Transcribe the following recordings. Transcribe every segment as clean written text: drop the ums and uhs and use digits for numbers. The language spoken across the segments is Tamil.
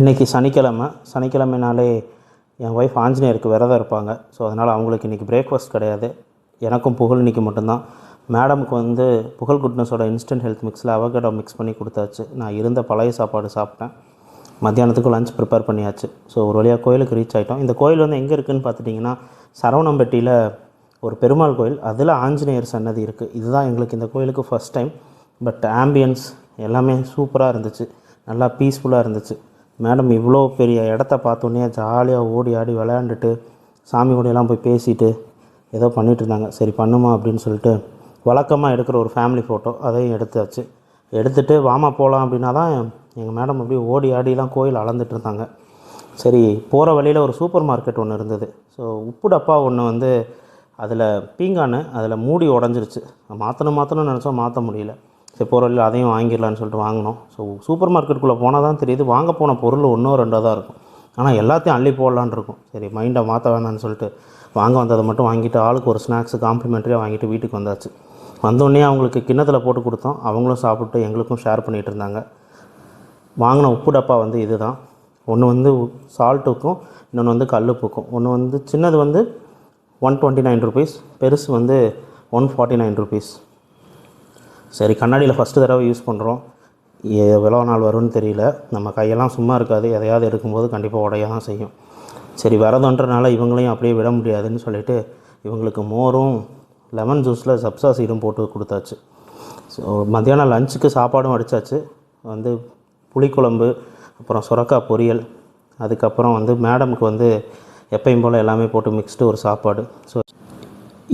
இன்றைக்கி சனிக்கிழமைனாலே என் ஒய்ஃப் ஆஞ்சநேயருக்கு விரதம் இருப்பாங்க. ஸோ அதனால் அவங்களுக்கு இன்றைக்கி பிரேக்ஃபாஸ்ட் கிடையாது. எனக்கும் புகழ் இன்றைக்கி மட்டும்தான். மேடமுக்கு வந்து புகழ் குட்னஸோட இன்ஸ்டன்ட் ஹெல்த் மிக்ஸில் அவகேடோ மிக்ஸ் பண்ணி கொடுத்தாச்சு. நான் இருந்த பழைய சாப்பாடு சாப்பிட்டேன். மத்தியானத்துக்கு லஞ்ச் ப்ரிப்பேர் பண்ணியாச்சு. ஸோ ஒரு வழியாக கோயிலுக்கு ரீச் ஆகிட்டோம். இந்த கோயில் வந்து எங்கே இருக்குதுன்னு பார்த்துட்டிங்கன்னா, சரவணம்பட்டியில் ஒரு பெருமாள் கோயில், அதில் ஆஞ்சநேயர் சன்னதி இருக்குது. இதுதான் எங்களுக்கு இந்த கோயிலுக்கு ஃபஸ்ட் டைம். பட் ஆம்பியன்ஸ் எல்லாமே சூப்பராக இருந்துச்சு, நல்லா பீஸ்ஃபுல்லாக இருந்துச்சு. மேடம் இவ்வளோ பெரிய இடத்த பார்த்தோன்னே ஜாலியாக ஓடி ஆடி விளையாண்டுட்டு சாமி கூடையெல்லாம் போய் பேசிட்டு ஏதோ பண்ணிகிட்டு இருந்தாங்க. சரி பண்ணுமா அப்படின்னு சொல்லிட்டு வழக்கமாக எடுக்கிற ஒரு ஃபேமிலி ஃபோட்டோ அதையும் எடுத்தாச்சு. எடுத்துகிட்டு வாமா போகலாம் அப்படின்னா தான் எங்கள் மேடம் அப்படியே ஓடி ஆடிலாம் கோயில் அளந்துட்டு இருந்தாங்க. சரி போகிற வழியில் ஒரு சூப்பர் மார்க்கெட் ஒன்று இருந்தது. ஸோ உப்பு டப்பா ஒன்று வந்து அதில் பீங்கானு அதில் மூடி உடஞ்சிருச்சு. மாற்றணும்னு நினச்சோம், மாற்ற முடியல. சரி போகிற வழியில் அதையும் வாங்கிடலான்னு சொல்லிட்டு வாங்கினோம். ஸோ சூப்பர் மார்க்கெட்டுக்குள்ளே போனால் தான் தெரியுது, வாங்க போன பொருள் ஒன்றோ ரெண்டோ தான் இருக்கும், ஆனால் எல்லாத்தையும் அள்ளி போடலான் இருக்கும். சரி மைண்டை மாற்ற வேணான்னு சொல்லிட்டு வாங்க வந்ததை மட்டும் வாங்கிட்டு ஆளுக்கு ஒரு ஸ்நாக்ஸு காம்ப்ளிமெண்ட்ரியாக வாங்கிட்டு வீட்டுக்கு வந்தாச்சு. வந்தோடனே அவங்களுக்கு கிண்ணத்தில் போட்டு கொடுத்தோம். அவங்களும் சாப்பிட்டு எங்களுக்கும் ஷேர் பண்ணிகிட்டு இருந்தாங்க. வாங்கின உப்பு டப்பா வந்து இது தான். ஒன்று வந்து சால்ட்டுக்கும், இன்னொன்று வந்து கல்லுப்புக்கும். ஒன்று வந்து சின்னது வந்து 129 rupees, பெருசு வந்து 149 rupees. சரி கண்ணாடியில் ஃபஸ்ட்டு தடவை யூஸ் பண்ணுறோம், எவ்வளோ நாள் வரும்னு தெரியல. நம்ம கையெல்லாம் சும்மா இருக்காது, எதையாவது எடுக்கும்போது கண்டிப்பாக உடைய தான் செய்யும். சரி விரதன்றனால இவங்களையும் அப்படியே விட முடியாதுன்னு சொல்லிவிட்டு இவங்களுக்கு மோரும் லெமன் ஜூஸில் சப்ஸா சீடும் போட்டு கொடுத்தாச்சு. ஸோ மத்தியானம் லஞ்சுக்கு சாப்பாடும் அடித்தாச்சு. வந்து புளிக்குழம்பு, அப்புறம் சுரக்காய் பொரியல், அதுக்கப்புறம் வந்து மேடமுக்கு வந்து எப்பயும் போல் எல்லாமே போட்டு மிக்ஸ்டு ஒரு சாப்பாடு. ஸோ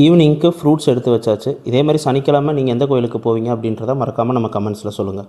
ஈவினிங்க்கு ஃப்ரூட்ஸ் எடுத்து வச்சாச்சு. இதே மாதிரி சனிக்கிழமை நீங்கள் எந்த கோயிலுக்கு போவீங்க அப்படின்றத மறக்காமல் நம்ம கமெண்ட்ஸில் சொல்லுங்கள்.